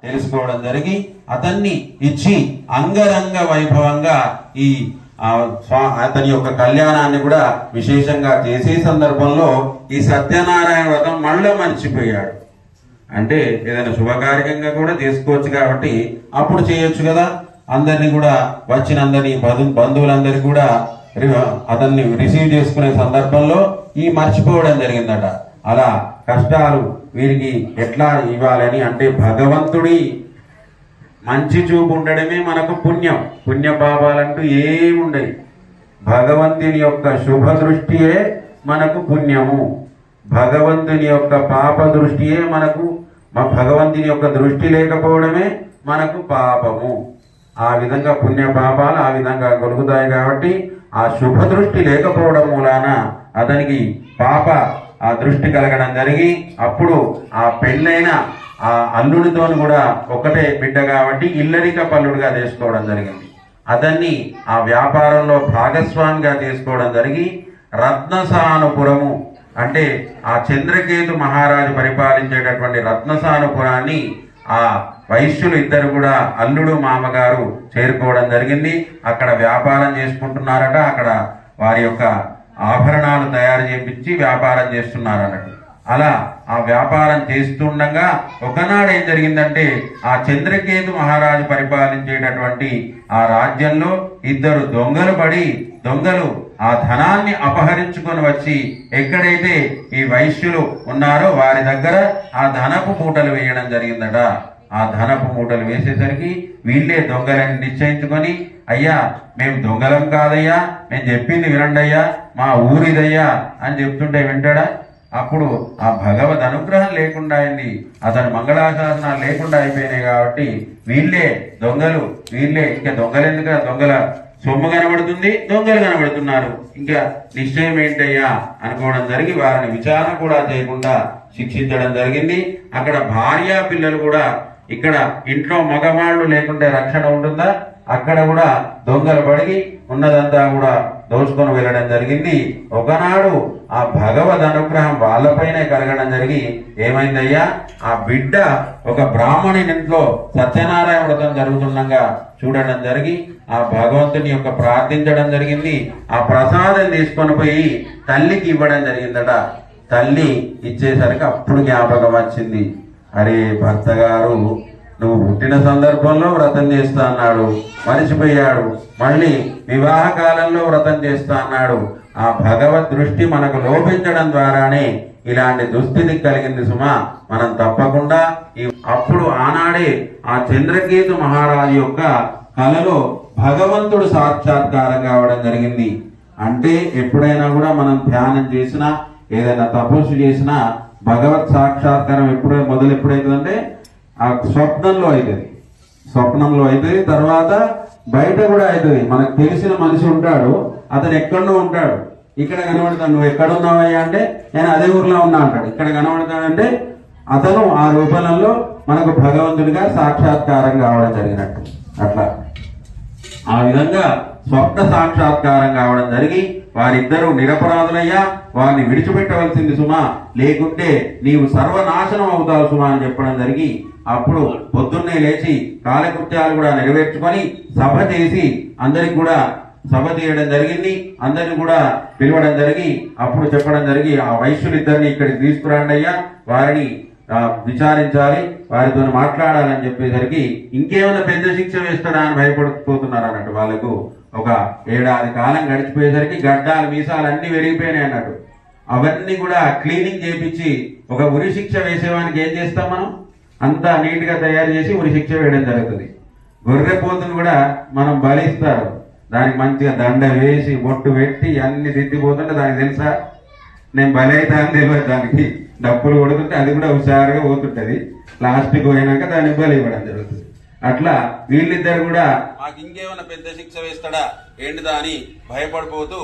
తెలుసుకోవడం జరిగి అతన్ని ఇచ్చి అంగరంగ వైభవంగా ఈ అతని యొక్క కళ్యాణాన్ని కూడా విశేషంగా చేసే సందర్భంలో ఈ సత్యనారాయణ వ్రతం మళ్ళీ మర్చిపోయాడు. అంటే ఏదైనా శుభకార్యంగా కూడా చేసుకోవచ్చు కాబట్టి అప్పుడు చేయొచ్చు కదా. అందరినీ కూడా వచ్చిన అందరినీ బంధువులందరినీ కూడా అతన్ని రిసీవ్ చేసుకునే సందర్భంలో ఈ మర్చిపోవడం జరిగిందట. అలా కష్టాలు వీరికి ఎట్లా ఇవ్వాలని అంటే భగవంతుడి మంచి చూపు ఉండడమే మనకు పుణ్యం. పుణ్య పాపాలంటూ ఏముండయి. భగవంతుని యొక్క శుభ దృష్టియే మనకు పుణ్యము. భగవంతుని యొక్క పాప దృష్టియే మనకు భగవంతుని యొక్క దృష్టి లేకపోవడమే మనకు పాపము. ఆ విధంగా పుణ్య పాపాలు ఆ విధంగా కలుగుతాయి. కాబట్టి ఆ శుభ దృష్టి లేకపోవడం మూలాన అతనికి పాప ఆ దృష్టి కలగడం జరిగి అప్పుడు ఆ పెళ్ళైన ఆ అల్లుడితో కూడా ఒకటే బిడ్డ కాబట్టి ఇల్లరిక పల్లుడుగా చేసుకోవడం జరిగింది. అతన్ని ఆ వ్యాపారంలో భాగస్వామిగా చేసుకోవడం జరిగి రత్నసానుపురము అంటే ఆ చంద్రకేతు మహారాజు పరిపాలించేటటువంటి రత్నసానుపురాన్ని ఆ వైశ్యులు ఇద్దరు కూడా అల్లుడు మామగారు చేరుకోవడం జరిగింది. అక్కడ వ్యాపారం చేసుకుంటున్నారట. అక్కడ వారి యొక్క ఆభరణాలు తయారు చేయించి వ్యాపారం చేస్తున్నారన్నట్టు. అలా ఆ వ్యాపారం చేస్తుండగా ఒకనాడు ఏం జరిగిందంటే ఆ చంద్రకేతు మహారాజు పరిపాలించేటటువంటి ఆ రాజ్యంలో ఇద్దరు దొంగలు ఆ ధనాన్ని అపహరించుకొని వచ్చి ఎక్కడైతే ఈ వైశ్యులు ఉన్నారో వారి దగ్గర ఆ ధనపు మూటలు వేయడం జరిగిందట. ఆ ధనపు మూటలు వేసేసరికి వీళ్ళే దొంగలని నిశ్చయించుకొని, అయ్యా మేము దొంగలం కాదయ్యా, మేము చెప్పింది వినండి అయ్యా, మా ఊరిదయ్యా అని చెప్తుంటే వింటాడా? అప్పుడు ఆ భగవద్ అనుగ్రహం లేకుండా అయింది. అతని మంగళాశాసనాలు లేకుండా అయిపోయినాయి. కాబట్టి వీళ్ళే దొంగలు, వీళ్ళే ఇంకా దొంగలు ఎందుకు, దొంగల సొమ్ము కనబడుతుంది, దొంగలు కనబడుతున్నారు, ఇంకా నిశ్చయం ఏంటయ్యా అనుకోవడం జరిగి వారిని విచారణ కూడా చేయకుండా శిక్షించడం జరిగింది. అక్కడ భార్య పిల్లలు కూడా, ఇక్కడ ఇంట్లో మగవాళ్ళు లేకుంటే రక్షణ ఉంటుందా, అక్కడ కూడా దొంగలు పడిగి ఉన్నదంతా కూడా దోచుకొని వెళ్ళడం జరిగింది. ఒకనాడు ఆ భగవద్ అనుగ్రహం వాళ్ళపైనే కలగడం జరిగి ఏమైందయ్యా, ఆ బిడ్డ ఒక బ్రాహ్మణి ఇంట్లో సత్యనారాయణ వ్రతం జరుగుతుండగా చూడడం జరిగి ఆ భగవంతుని యొక్క ప్రార్థించడం జరిగింది. ఆ ప్రసాదం తీసుకొని పోయి తల్లికి ఇవ్వడం జరిగిందట. తల్లి ఇచ్చేసరికి అప్పుడు జ్ఞాపకం వచ్చింది, అరే భర్త గారు నువ్వు పుట్టిన సందర్భంలో వ్రతం చేస్తా అన్నాడు, మరిచిపోయాడు. మళ్ళీ వివాహ కాలంలో వ్రతం చేస్తా అన్నాడు. ఆ భగవద్ దృష్టి మనకు లోపించడం ద్వారానే ఇలాంటి దుస్థితి కలిగింది సుమా. మనం తప్పకుండా అప్పుడు ఆనాడే ఆ చంద్రకేతు మహారాజు యొక్క కలలో భగవంతుడు సాక్షాత్కారం కావడం జరిగింది. అంటే ఎప్పుడైనా కూడా మనం ధ్యానం చేసినా ఏదైనా తపస్సు చేసినా భగవత్ సాక్షాత్కారం ఎప్పుడైతుందంటే ఆ స్వప్నంలో అవుతుంది. తర్వాత బయట కూడా అవుతుంది. మనకు తెలిసిన మనిషి ఉంటాడు, అతను ఎక్కడో ఉంటాడు, ఇక్కడ కనబడతాడు. నువ్వు ఎక్కడున్నావయ్యా అంటే నేను అదే ఊర్లో ఉన్నా అంటాడు. ఇక్కడ కనబడతాడంటే అతను ఆ రూపంలో మనకు భగవంతుడిగా సాక్షాత్కారం కావడం జరిగినట్టు. అట్లా ఆ విధంగా స్వప్న సాక్షాత్కారం కావడం జరిగి వారిద్దరూ నిరపరాధులయ్యా, వారిని విడిచిపెట్టవలసింది సుమా, లేకుంటే నీవు సర్వనాశనం అవుతావు సుమా అని చెప్పడం జరిగి అప్పుడు పొద్దున్నే లేచి కాలకృత్యాలు కూడా నెరవేర్చుకొని సభ చేసి అందరికి కూడా సభ చేయడం జరిగింది. అందరిని కూడా పిలవడం జరిగి అప్పుడు చెప్పడం జరిగి ఆ వైశ్యులిద్దరిని ఇక్కడికి తీసుకురండి అయ్యా, వారిని విచారించాలి, వారితో మాట్లాడాలని చెప్పేసరికి ఇంకేమైనా పెద్ద శిక్ష వేస్తాడా అని భయపడిపోతున్నారు అన్నట్టు. వాళ్ళకు ఒక 7 ఏడాది కాలం గడిచిపోయేసరికి గడ్డాలు మీసాలు అన్ని పెరిగిపోయినాయి అన్నట్టు. అవన్నీ కూడా క్లీనింగ్ చేయించి ఒక ఉరి శిక్ష వేసేవానికి ఏం చేస్తాం మనం, అంతా నీట్ గా తయారు చేసి ఉరి శిక్ష వేయడం జరుగుతుంది. గొర్రెపోతును కూడా మనం బలిస్తారు, దానికి మంచిగా దండ వేసి బొట్టు పెట్టి అన్ని దిద్దిపోతుంటే దానికి తెలుసా నేను బలి అయితే అని తెలియదు. దానికి డబ్బులు కొడుతుంటే అది కూడా హుషారుగా పోతుంటది. లాస్ట్కి పోయినాక దానికి బలి ఇవ్వడం జరుగుతుంది. అట్లా వీళ్ళిద్దరు కూడా మాకు ఇంకేమైనా పెద్ద శిక్ష వేస్తాడా ఏంటిదా అని భయపడుతూ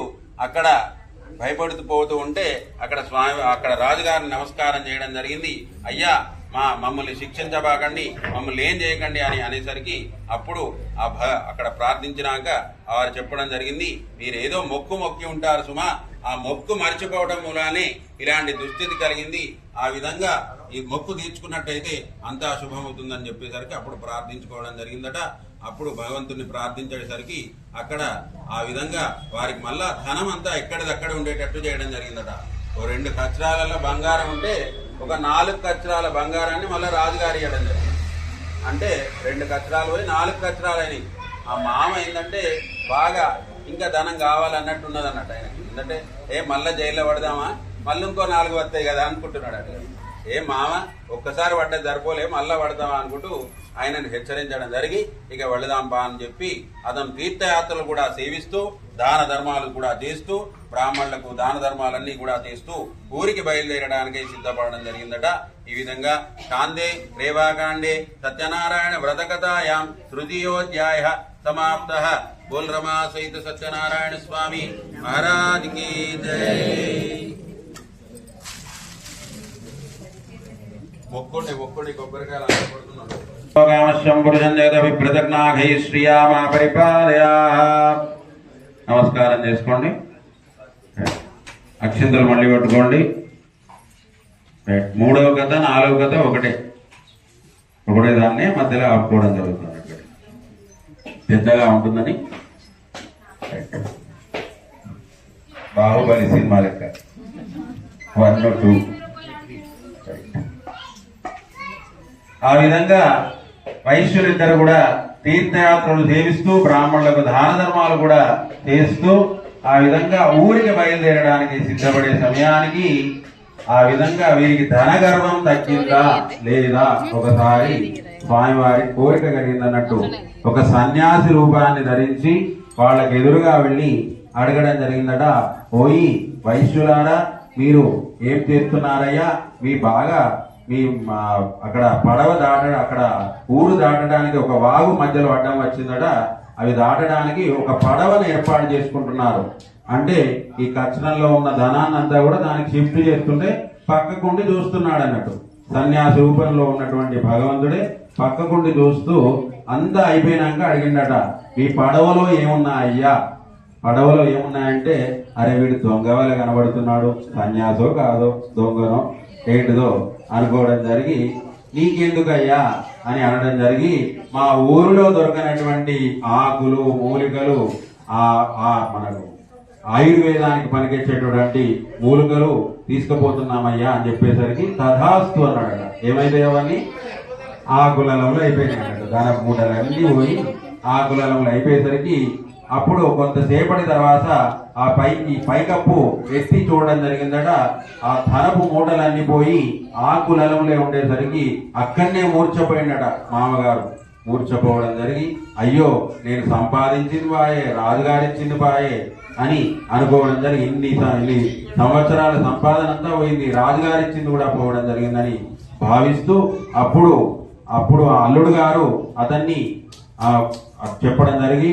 పోతూ ఉంటే అక్కడ రాజుగారిని నమస్కారం చేయడం జరిగింది. అయ్యా మమ్మల్ని శిక్షించబాకండి, మమ్మల్ని ఏం చేయకండి అని అనేసరికి అప్పుడు అక్కడ ప్రార్థించినాక వారు చెప్పడం జరిగింది, మీరు ఏదో మొక్కి ఉంటారు సుమా, ఆ మొక్కు మర్చిపోవడం మూలానే ఇలాంటి దుస్థితి కలిగింది. ఆ విధంగా ఈ మొక్కు తీర్చుకున్నట్టయితే అంతా శుభమవుతుందని చెప్పేసరికి అప్పుడు ప్రార్థించుకోవడం జరిగిందట. అప్పుడు భగవంతుని ప్రార్థించేసరికి అక్కడ ఆ విధంగా వారికి మళ్ళా ధనం అంతా ఎక్కడిదక్కడ ఉండేటట్టు చేయడం జరిగిందట. ఓ 2 కచ్చరాలలో బంగారం ఉంటే ఒక 4 కచ్చరాల బంగారాన్ని మళ్ళీ రాజుగారి ఇవ్వడం జరిగింది. అంటే 2 కచ్చరాలు పోయి 4 కచ్చరాలు అయినాయి. ఆ మామ ఏంటంటే బాగా ఇంకా ధనం కావాలన్నట్టు ఉన్నది అన్నట్టు ఆయనకి. ఎందుకంటే మళ్ళీ జైల్లో పడదామా, మళ్ళీ ఇంకో 4 వస్తాయి కదా అనుకుంటున్నాడు అట్లా. మామ ఒక్కసారి పడ్డది సరిపోలే, మళ్ళా పడదామా అనుకుంటూ ఆయనను హెచ్చరించడం జరిగి ఇక వెళదాంపా అని చెప్పి అతను తీర్థయాత్రలు కూడా సేవిస్తూ దాన ధర్మాలు కూడా చేస్తూ బ్రాహ్మణులకు దాన ధర్మాలన్నీ కూడా చేస్తూ ఊరికి బయలుదేరడానికి సిద్ధపడడం జరిగిందట. ఈ విధంగా కాందే రేవాకాండే సత్యనారాయణ వ్రతకథాయాం తృతీయోధ్యాయ సమాప్తః. బోల్ రమా సహిత సత్యనారాయణ స్వామి మహారాజ్ కీ జై. మొక్కోండి కొబ్బరికాయలు అందబడుతున్నాడు. నమస్కారం చేసుకోండి. అక్షింతలు మళ్ళీ పట్టుకోండి. 3వ కథ 4వ కథ ఒకటే దాన్ని మధ్యలో ఆపుకోవడం జరుగుతుంది. పెద్దగా ఉంటుందని బాహుబలి సినిమా లెక్క 1, 2. ఆ విధంగా వైశ్యులిద్దరు కూడా తీర్థయాత్రలు సేవిస్తూ బ్రాహ్మణులకు దాన ధర్మాలు కూడా చేస్తూ ఆ విధంగా ఊరికి బయలుదేరడానికి సిద్ధపడే సమయానికి ఆ విధంగా వీరికి ధన గర్వం తగ్గిందా లేదా ఒకసారి స్వామివారి కోరిక కలిగిందన్నట్టు ఒక సన్యాసి రూపాన్ని ధరించి వాళ్ళకి ఎదురుగా వెళ్ళి అడగడం జరిగిందట. పోయి వైశ్యులారా, మీరు ఏం చేస్తున్నారయ్యా? మీ అక్కడ పడవ అక్కడ ఊరు దాటడానికి ఒక వాగు మధ్యలో అడ్డం వచ్చిందట. అవి దాటడానికి ఒక పడవను ఏర్పాటు చేసుకుంటున్నారు. అంటే ఈ కచ్చరంలో ఉన్న ధనాన్ని అంతా కూడా దానికి షిఫ్ట్ చేస్తుంటే పక్కకుండి చూస్తున్నాడు అన్నట్టు. సన్యాసి రూపంలో ఉన్నటువంటి భగవంతుడే పక్కకుండి చూస్తూ అంతా అయిపోయినాక అడిగిండట, మీ పడవలో ఏమున్నాయ్యా? పడవలో ఏమున్నాయంటే, అరే వీడు దొంగవల కనబడుతున్నాడు, సన్యాసో కాదో దొంగనో ఏంటిదో అనుకోవడం జరిగి, నీకెందుకయ్యా అని అనడం జరిగి, మా ఊరిలో దొరకనటువంటి ఆకులు మూలికలు మనకు ఆయుర్వేదానికి పనికొచ్చేటటువంటి మూలికలు తీసుకుపోతున్నామయ్యా అని చెప్పేసరికి తథాస్తు అన్నాడట. ఏమైతే అవన్నీ ఆకులలంలో అయిపోయినాయట. దాని మూటలన్నీ పోయి ఆకులలంలో అయిపోయేసరికి అప్పుడు కొంతసేపటి తర్వాత ఆ పైకప్పు ఎత్తి చూడడం జరిగిందట. ఆ ధనపు మూటలన్నీ పోయి ఆకులలంలో ఉండేసరికి అక్కడనే మూర్చపోయిందట మామగారు. మూర్చపోవడం జరిగి, అయ్యో నేను సంపాదించింది బాయే, రాజుగారిచ్చింది బాయే అని అనుకోవడం జరిగి, ఇన్ని సంవత్సరాల సంపాదన అంతా పోయింది, రాజుగారిచ్చింది కూడా పోవడం జరిగిందని భావిస్తూ అప్పుడు ఆ అల్లుడు గారు అతన్ని చెప్పడం జరిగి,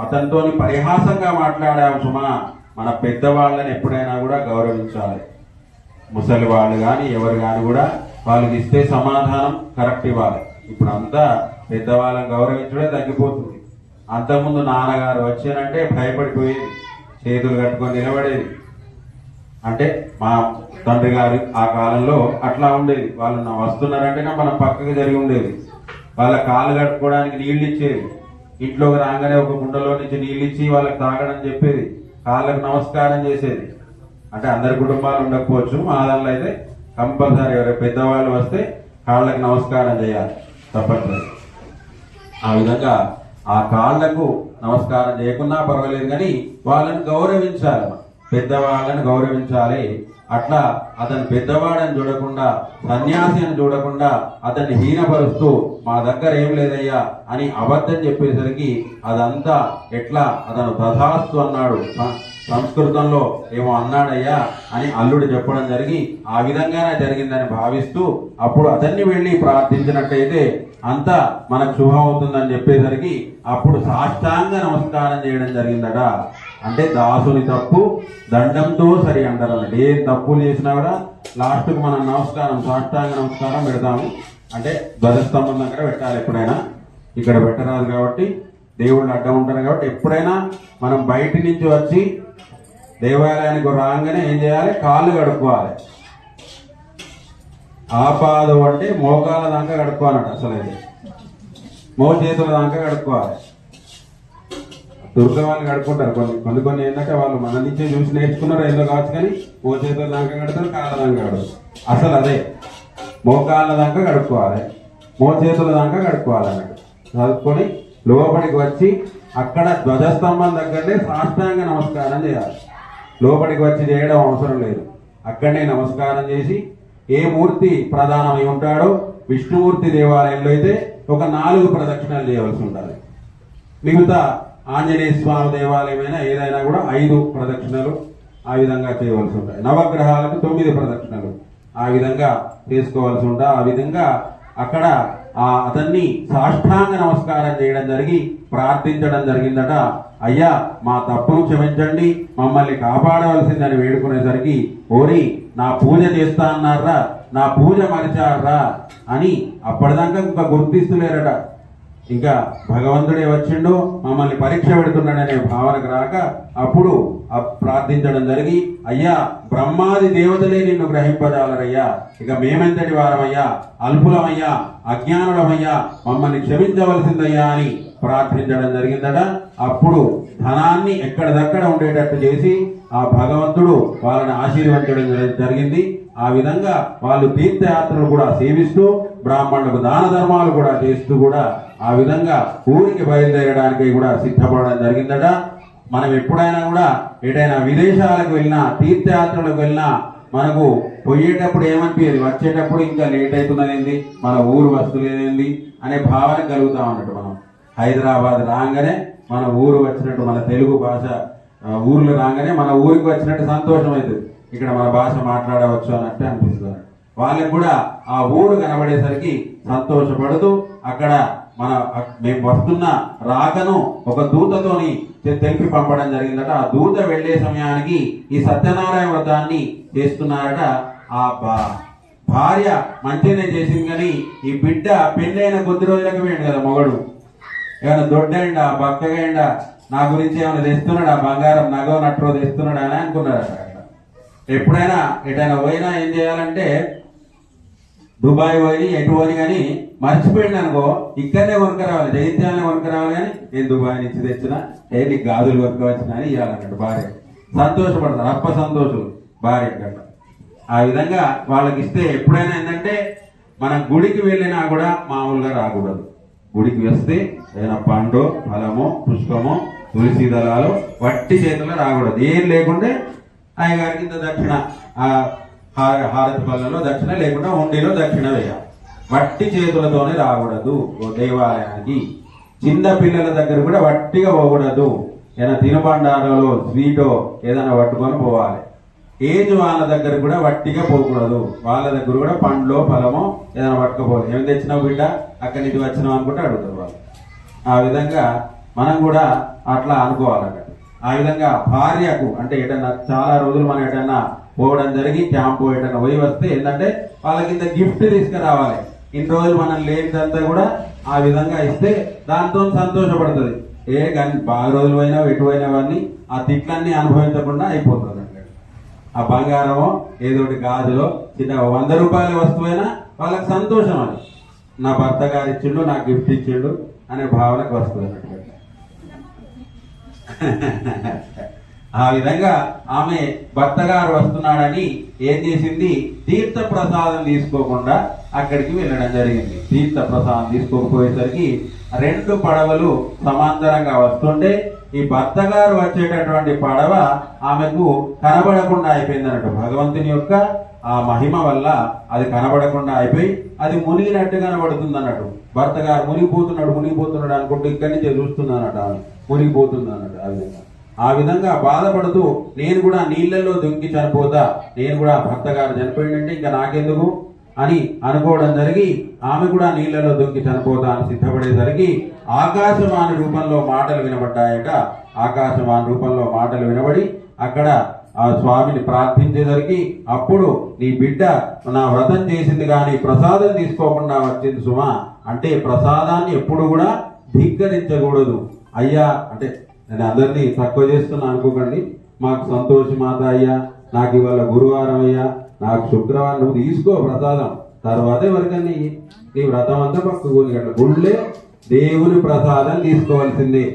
అతనితో పరిహాసంగా మాట్లాడావు సుమా, మన పెద్దవాళ్ళని ఎప్పుడైనా కూడా గౌరవించాలి. ముసలి వాళ్ళు కానీ ఎవరు కానీ కూడా వాళ్ళకి ఇస్తే సమాధానం కరెక్ట్ ఇవ్వాలి. ఇప్పుడు అంతా పెద్దవాళ్ళని గౌరవించడే తగ్గిపోతుంది. అంతకుముందు నాన్నగారు వచ్చారంటే భయపడిపోయేది, చేతులు కట్టుకొని నిలబడేది. అంటే మా తండ్రి గారు ఆ కాలంలో అట్లా ఉండేది. వాళ్ళు వస్తున్నారంటేనే మనం పక్కకి జరిగి ఉండేది. వాళ్ళ కాళ్ళు కట్టుకోవడానికి నీళ్లు ఇచ్చేది. ఇంట్లోకి రాగానే ఒక గుండెలో నుంచి నీళ్ళు ఇచ్చి వాళ్ళకి తాగడం చెప్పేది. కాళ్ళకు నమస్కారం చేసేది. అంటే అందరి కుటుంబాలు ఉండకపోవచ్చు, మా దానిలో అయితే కంపల్సరీ ఎవరైనా పెద్దవాళ్ళు వస్తే కాళ్ళకు నమస్కారం చేయాలి తప్పనిసరి. ఆ విధంగా ఆ కాళ్లకు నమస్కారం చేయకున్నా పర్వాలేదు కానీ వాళ్ళని గౌరవించాలి, పెద్దవాళ్ళని గౌరవించాలి. అట్లా అతను పెద్దవాడని చూడకుండా, సన్యాసి అని చూడకుండా అతన్ని హీనపరుస్తూ మా దగ్గర ఏం లేదయ్యా అని అబద్ధం చెప్పేసరికి అదంతా ఎట్లా అతను తథాస్తు అన్నాడు, సంస్కృతంలో ఏమో అన్నాడయ్యా అని అల్లుడు చెప్పడం జరిగి ఆ విధంగానే జరిగిందని భావిస్తూ అప్పుడు అతన్ని వెళ్ళి ప్రార్థించినట్టయితే అంతా మనకు శుభం అవుతుందని చెప్పేసరికి అప్పుడు సాష్టాంగ నమస్కారం చేయడం జరిగిందట. అంటే దాసుని తప్పు దండంతో సరి అంటారు అన్నట్టు. ఏ తప్పులు చేసినా కూడా లాస్ట్కు మనం నమస్కారం, సాష్టాంగ నమస్కారం పెడతాము. అంటే ధ్వజస్తంభం దగ్గర పెట్టాలి. ఎప్పుడైనా ఇక్కడ పెట్టరాదు కాబట్టి దేవుళ్ళు అడ్డం ఉంటారు కాబట్టి ఎప్పుడైనా మనం బయట నుంచి వచ్చి దేవాలయానికి రాగానే ఏం చేయాలి, కాళ్ళు కడుక్కోవాలి. ఆపాదు అంటే మోకాల దాకా కడుక్కోవాలట. అసలు అయితే మో చేతుల దాకా కడుక్కోవాలి. దుర్గ వాళ్ళు కడుక్కుంటారు కొన్ని ఏంటంటే వాళ్ళు మన నుంచే చూసి నేర్చుకున్నారు ఏదో కావచ్చు, కానీ మో చేతుల దాకా కడతారు, కాళ్ళ దాకా కడతారు. అసలు అదే మోకాళ్ళ దాకా కడుక్కోవాలి, మో చేతుల దాకా కడుక్కోవాలి అన్నట్టు. కడుక్కొని లోపలికి వచ్చి అక్కడ ధ్వజస్తంభం దగ్గరనే సాష్టాంగ నమస్కారం చేయాలి. లోపలికి వచ్చి చేయడం అవసరం లేదు, అక్కడనే నమస్కారం చేసి ఏ మూర్తి ప్రధానమై ఉంటాడో విష్ణుమూర్తి దేవాలయంలో అయితే ఒక 4 ప్రదక్షిణాలు చేయవలసి ఉండాలి. మిగతా ఆంజనేయ స్వామి దేవాలయమైనా ఏదైనా కూడా 5 ప్రదక్షిణలు ఆ విధంగా చేయవలసి ఉంటాయి. నవగ్రహాలకు 9 ప్రదక్షిణలు ఆ విధంగా చేసుకోవాల్సి ఉంటాయి. ఆ విధంగా అక్కడ అతన్ని సాష్టాంగ నమస్కారం చేయడం జరిగి ప్రార్థించడం జరిగిందట. అయ్యా మా తప్పును క్షమించండి, మమ్మల్ని కాపాడవలసిందని వేడుకునేసరికి ఓరి నా పూజ చేస్తా అన్నారా, నా పూజ మరిచారా అని అప్పటిదాకా ఇంకా గుర్తిస్తులేరట. ఇంకా భగవంతుడే వచ్చిండు మమ్మల్ని పరీక్ష పెడుతున్నాడనే భావనకు రాక అప్పుడు ప్రార్థించడం జరిగి, అయ్యా బ్రహ్మాది దేవతలే నిన్ను గ్రహింపజాలరయ్యా, ఇక మేమెంతటి వారమయ్యా, అల్పులమయ్యా, అజ్ఞానులమయ్యా, మమ్మల్ని క్షమించవలసిందయ్యా అని ప్రార్థించడం జరిగిందట. అప్పుడు ధనాన్ని ఎక్కడిదక్కడ ఉండేటట్టు చేసి ఆ భగవంతుడు వాళ్ళని ఆశీర్వదించడం జరిగింది. ఆ విధంగా వాళ్ళు తీర్థయాత్రలు కూడా సేవిస్తూ బ్రాహ్మణులకు దాన ధర్మాలు కూడా చేస్తూ కూడా ఆ విధంగా ఊరికి బయలుదేరడానికి కూడా సిద్ధపడడం జరిగిందట. మనం ఎప్పుడైనా కూడా ఎటైనా విదేశాలకు వెళ్ళినా తీర్థయాత్రలకు వెళ్ళినా మనకు పోయేటప్పుడు ఏమనిపించేది, వచ్చేటప్పుడు ఇంకా లేట్ అవుతున్నది, మన ఊరు వస్తులేదేంది అనే భావన కలుగుతా ఉన్నట్టు. మనం హైదరాబాద్ రాగానే మన ఊరు వచ్చినట్టు, మన తెలుగు భాష ఊర్లు రాగానే మన ఊరికి వచ్చినట్టు సంతోషం అవుతుంది. ఇక్కడ మన భాష మాట్లాడవచ్చు అన్నట్టు అనిపిస్తుంది. వాళ్ళకి కూడా ఆ ఊరు కనబడేసరికి సంతోషపడుతూ అక్కడ మేము వస్తున్న రాకను ఒక దూతతోని తెలిపి పంపడం జరిగిందట. ఆ దూత వెళ్లే సమయానికి ఈ సత్యనారాయణ వ్రతాన్ని చేస్తున్నారట. ఆ భార్య మంచిగానే చేసింది, కానీ ఈ బిడ్డ పెళ్ళైన కొద్ది రోజులకు పోయింది కదా మొగడు, ఏమైనా దొడ్డైండా బక్కగైండా, నా గురించి ఏమైనా తెస్తున్నాడా, బంగారం నగో నట్రో తెస్తున్నాడా అని అనుకున్నారట. ఎప్పుడైనా ఎటైనా పోయినా ఏం చేయాలంటే దుబాయ్ పోయి ఎటు పోయి కానీ మర్చిపోయింది అనుకో, ఇక్కడనే కొనుక రావాలి, జైత్యాలనే కొనుక రావాలి, కానీ నేను దుబాయ్ నుంచి తెచ్చినా నీకు గాజులు కొనుక వచ్చినా అని ఇవ్వాలన్నట్టు. భార్య సంతోషపడతారు, అప్ప సంతోషులు భార్య కట్ట. ఆ విధంగా వాళ్ళకి ఇస్తే ఎప్పుడైనా ఏంటంటే మనం గుడికి వెళ్ళినా కూడా మామూలుగా రాకూడదు. గుడికి వస్తే ఏదైనా పండు ఫలము పుష్పము తులసి దళాలు వట్టి చేతుల్లో రాకూడదు. ఏం లేకుంటే అయ్యగారికి ఇంత దక్షిణ, హారతి పళ్ళలో దక్షిణ లేకుండా ఉండిలో దక్షిణ వేయాలి. వట్టి చేతులతోనే రాకూడదు దేవాలయానికి. చిన్న పిల్లల దగ్గర కూడా వట్టిగా పోకూడదు. ఏదైనా తినుబండారాలో స్వీటో ఏదైనా పట్టుకొని పోవాలి. ఏజ్ వాళ్ళ దగ్గర కూడా వట్టిగా పోకూడదు. వాళ్ళ దగ్గర కూడా పండ్లో ఫలమో ఏదైనా పట్టుకపోవాలి. ఏమి తెచ్చినావు బిడ్డ, అక్కడి నుంచి వచ్చినావు అనుకుంటే అడుగుతారు వాళ్ళు. ఆ విధంగా మనం కూడా అట్లా అనుకోవాలన్నట్టు. ఆ విధంగా భార్యకు అంటే ఎటన్నా చాలా రోజులు మనం ఎటన్నా పోవడం జరిగి క్యాంపు ఎటన్నా పోయి వస్తే ఏంటంటే వాళ్ళకి ఇంత గిఫ్ట్ తీసుకురావాలి. ఇన్ని రోజులు మనం లేనిదంతా కూడా ఆ విధంగా ఇస్తే దాంతో సంతోషపడుతుంది. కానీ బాగా రోజులు పోయినా ఎటు పోయినవన్నీ ఆ తిట్లన్నీ అనుభవించకుండా అయిపోతుంది. ఆ బంగారమో ఏదోటి గాజులో చిన్న 100 రూపాయల వస్తువైనా వాళ్ళకి సంతోషం. అని నా భర్త గారు ఇచ్చిండు, నాకు గిఫ్ట్ ఇచ్చిండు అనే భావనకు వస్తుంది అన్నట్టు. ఆ విధంగా ఆమె భర్త గారు వస్తున్నాడని ఏం చేసింది, తీర్థ ప్రసాదం తీసుకోకుండా అక్కడికి వెళ్ళడం జరిగింది. తీర్థ ప్రసాదం తీసుకోకపోయేసరికి 2 పడవలు సమాంతరంగా వస్తుంటే ఈ భర్త గారు వచ్చేటటువంటి పడవ ఆమెకు కనబడకుండా అయిపోయింది అన్నట్టు. భగవంతుని యొక్క ఆ మహిమ వల్ల అది కనబడకుండా అయిపోయి అది మునిగినట్టు కనబడుతుంది అన్నట్టు. భర్త గారు మునిగిపోతున్నాడు అనుకుంటూ ఇక్కడి నుంచి చూస్తుంది అన్నట్టు, ఆమె మునిగిపోతుంది అన్నట్టు. ఆ విధంగా బాధపడుతూ నేను కూడా నీళ్లలో దుంకి చనిపోతా, నేను కూడా భర్త గారు చనిపోయిందంటే ఇంకా నాకెందుకు అని అనుకోవడం జరిగి ఆమె కూడా నీళ్లలో దుంకి చనిపోతా అని సిద్ధపడేసరికి ఆకాశవాణి రూపంలో మాటలు వినబడ్డాయట. ఆకాశవాణి రూపంలో మాటలు వినబడి అక్కడ ఆ స్వామిని ప్రార్థించేసరికి అప్పుడు నీ బిడ్డ నా వ్రతం చేసింది కానీ ప్రసాదం తీసుకోకుండా వచ్చింది సుమా, అంటే ప్రసాదాన్ని ఎప్పుడు కూడా ధిక్కరించకూడదు అయ్యా. అంటే నేను అందరినీ తక్కువ చేస్తున్నా అనుకోకండి. మాకు సంతోషి మాత అయ్యా, నాకు ఇవాళ గురువారం అయ్యా, నాకు శుక్రవారం, నువ్వు తీసుకో ప్రసాదం, తర్వాత ఎవరికన్నా ఇయ్యి. నీ వ్రతం అంతా పక్కకు అట్లా గుళ్ళే దేవుని ప్రసాదం తీసుకోవాల్సిందే.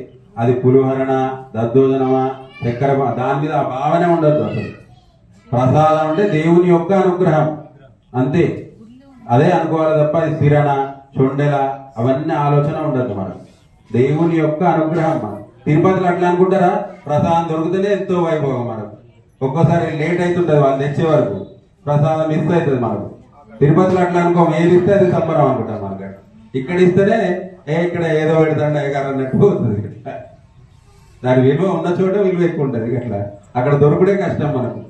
అది పులిహోరణ, దద్దోజనమా, చక్కెర దాని మీద ఆ భావనే ఉండదు. అసలు ప్రసాదం అంటే దేవుని యొక్క అనుగ్రహం అంతే. అదే అనుకోవాలి తప్ప అది స్థిరణ, చొండెల అవన్నీ ఆలోచన ఉండదు. మనం దేవుని యొక్క అనుగ్రహం. మనం తిరుపతిలో అట్లా అనుకుంటారా, ప్రసాదం దొరికితేనే ఎంతో వైభవం. మనకు ఒక్కోసారి లేట్ అవుతుంటది, వాళ్ళు తెచ్చే వరకు ప్రసాదం మిస్ అవుతుంది. మనకు తిరుపతిలో అట్లా అనుకోం, ఏది ఇస్తే అది సంబరం అనుకుంటాం. మనకు ఇక్కడ ఇస్తేనే ఇక్కడ ఏదో పెడతాండి అయ్యగారు అన్నట్టు పోతుంది. దాని విలువ ఉన్న చోట విలువ ఎక్కువ ఉంటుంది. అట్లా అక్కడ దొరుకుడే కష్టం మనకు.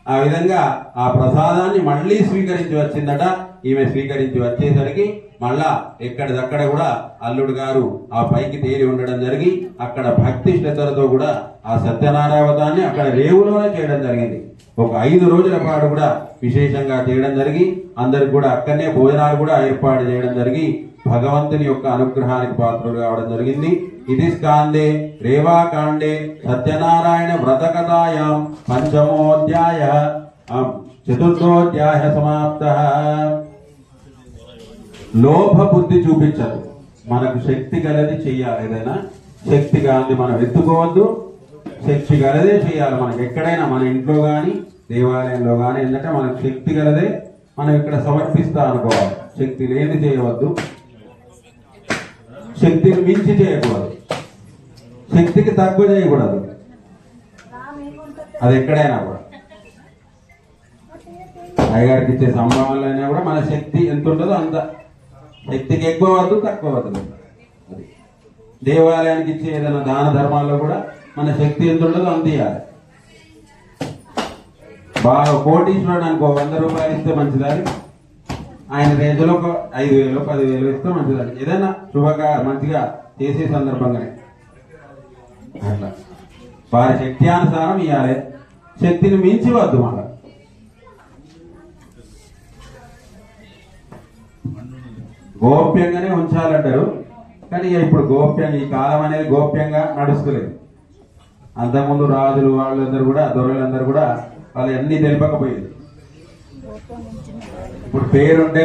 ఆ విధంగా ఆ ప్రసాదాన్ని మళ్ళీ స్వీకరించి వచ్చిందట. ఈమె స్వీకరించి వచ్చేసరికి మళ్ళా ఎక్కడిదక్కడ కూడా అల్లుడు గారు ఆ పైకి తేలి ఉండడం జరిగి అక్కడ భక్తి శ్రద్ధలతో కూడా ఆ సత్యనారాయణ వ్రతాన్ని అక్కడ రేవులోనే చేయడం జరిగింది. ఒక 5 రోజుల పాటు కూడా విశేషంగా చేయడం జరిగి అందరికి కూడా అక్కడనే భోజనాలు కూడా ఏర్పాటు చేయడం జరిగి భగవంతుని యొక్క అనుగ్రహానికి పాత్రుడు కావడం జరిగింది. ఇది స్కాందే రేవాకాండే సత్యనారాయణ వ్రతకథాయాం పంచమోధ్యాయ చతుర్థోధ్యాయ సమాప్త. లోభ బుద్ధి చూపించదు. మనకు శక్తి గలది చెయ్యాలి. ఏదైనా శక్తి కాని మనం ఎత్తుకోవద్దు, శక్తి గలదే చేయాలి. మనకి ఎక్కడైనా మన ఇంట్లో కానీ దేవాలయంలో కానీ ఏంటంటే మనకు శక్తి గలదే మనం ఇక్కడ సమర్పిస్తా అనుకోవాలి. శక్తి లేని చేయవద్దు, శక్తిని మించి చేయకూడదు, శక్తికి తక్కువ చేయకూడదు. అది ఎక్కడైనా కూడా అయ్యగారికి ఇచ్చే సంభావనలు అయినా కూడా మన శక్తి ఎంత ఉంటుందో అంత, శక్తికి ఎక్కువ వద్దు తక్కువ వద్దు. అది దేవాలయానికి ఇచ్చే ఏదైనా దాన ధర్మాల్లో కూడా మన శక్తి ఎంత ఉంటుందో అంత ఇవ్వాలి. బాగా కోటీశ్వరుడు అనుకో 100 రూపాయలు ఇస్తే మంచిదని, ఆయన రేంజ్లో ఒక 5,000 10,000 ఇస్తే మంచిదని. ఏదైనా శుభగా మంచిగా చేసే సందర్భంగానే అట్లా వారి శక్త్యానుసారం ఇవ్వాలి. శక్తిని మించి వద్దు. మన గోప్యంగానే ఉంచాలంటారు. కానీ ఇప్పుడు గోప్యంగా ఈ కాలం అనేది గోప్యంగా నడుస్తలేదు. అంతకుముందు రాజులు వాళ్ళందరూ కూడా దొరలందరూ కూడా వాళ్ళు అన్ని తెలిపకపోయింది. ఇప్పుడు పేరుంటే